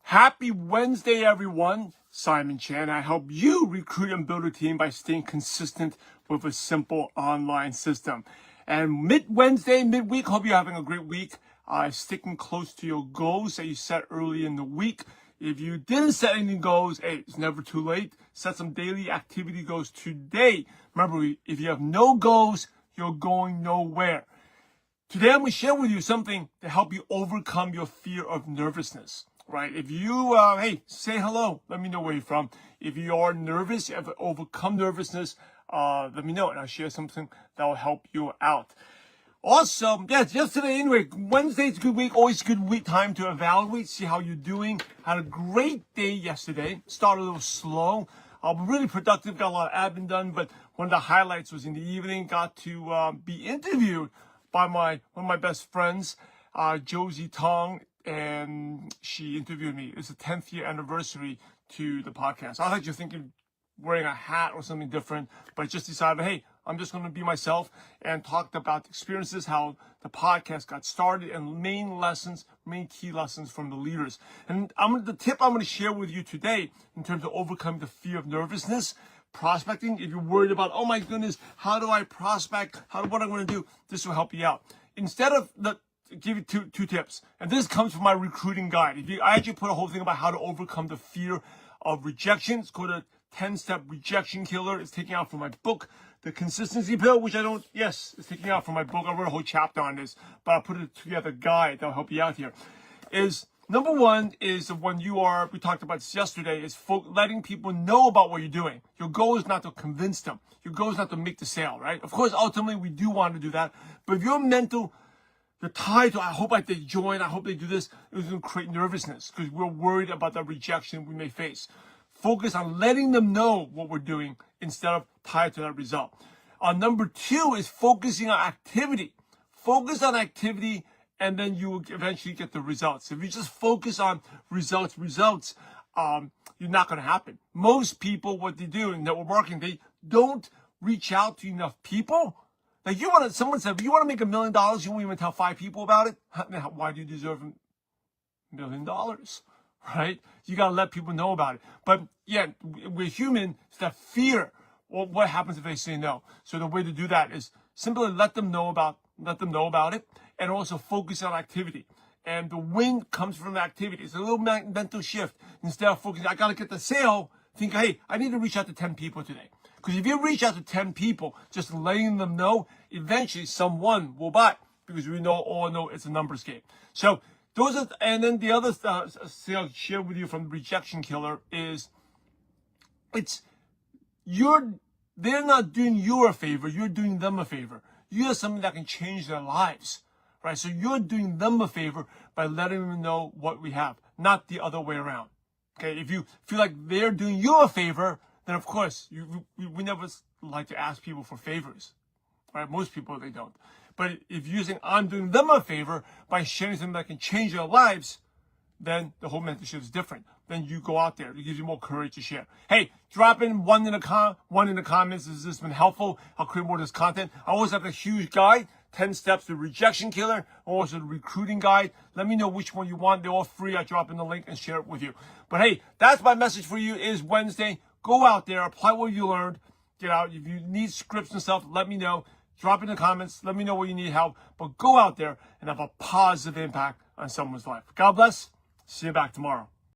Happy Wednesday, everyone. Simon Chan. I help you recruit and build a team by staying consistent with a simple online system. And midweek, hope you're having a great week. Sticking close to your goals that you set early in the week. If you didn't set any goals, hey, it's never too late. Set some daily activity goals today. Remember, if you have no goals, you're going nowhere. Today, I'm going to share with you something to help you overcome your fear of nervousness. Right? If you, hey, say hello. Let me know where you're from. If you are nervous, you have overcome nervousness, let me know, and I'll share something that will help you out. Also, yes, yesterday, anyway, Wednesday's a good week, always a good week time to evaluate, see how you're doing. Had a great day yesterday. Started a little slow. Really productive, got a lot of admin done, but one of the highlights was in the evening, got to be interviewed by one of my best friends, Josie Tong, and she interviewed me. It's the 10th year anniversary to the podcast. I thought you're thinking wearing a hat or something different, but I just decided, hey, I'm just going to be myself, and talked about experiences, how the podcast got started, and main key lessons from the leaders. And the tip I'm going to share with you today in terms of overcoming the fear of nervousness, prospecting. If you're worried about, oh my goodness, how do I prospect? What I'm going to do? This will help you out. Instead of give you two tips, and this comes from my recruiting guide. I actually put a whole thing about how to overcome the fear of rejection. It's called a 10-step rejection killer. It's taken out from my book, The Consistency Pill, which it's taken out from my book. I wrote a whole chapter on this, but I'll put it together guide that'll help you out here. Number one is the one we talked about this yesterday, is letting people know about what you're doing. Your goal is not to convince them. Your goal is not to make the sale, right? Of course, ultimately, we do want to do that. But if you're tied to, I hope they join, I hope they do this, it was going to create nervousness because we're worried about the rejection we may face. Focus on letting them know what we're doing instead of tied to that result. Number two is focusing on activity. Focus on activity, and then you will eventually get the results. If you just focus on results, you're not going to happen. Most people, what they do in network marketing, they don't reach out to enough people. Like someone said, if you want to make $1 million, you won't even tell 5 people about it. Why do you deserve $1 million? Right? You got to let people know about it. But yeah, we're human. It's that fear. Well, what happens if they say no? So the way to do that is simply let them know about it, and also focus on activity. And the win comes from activity. It's a little mental shift. Instead of focusing, I got to get the sale, think, hey, I need to reach out to 10 people today. Because if you reach out to 10 people, just letting them know, eventually someone will buy, because we all know it's a numbers game. So and then the other thing I'll share with you from the rejection killer is, they're not doing you a favor, you're doing them a favor. You have something that can change their lives, right? So you're doing them a favor by letting them know what we have, not the other way around. Okay, if you feel like they're doing you a favor, then of course, we never like to ask people for favors, right? Most people, they don't. But if you're saying, I'm doing them a favor by sharing something that can change their lives, then the whole mentorship is different. Then you go out there. It gives you more courage to share. Hey, drop in one in the comments. Has this been helpful? I'll create more of this content. I always have a huge guide, 10 steps to rejection killer, also the recruiting guide. Let me know which one you want. They're all free. I drop in the link and share it with you. But hey, that's my message for you is Wednesday. Go out there, apply what you learned, get out. If you need scripts and stuff, let me know. Drop in the comments. Let me know where you need help. But go out there and have a positive impact on someone's life. God bless. See you back tomorrow.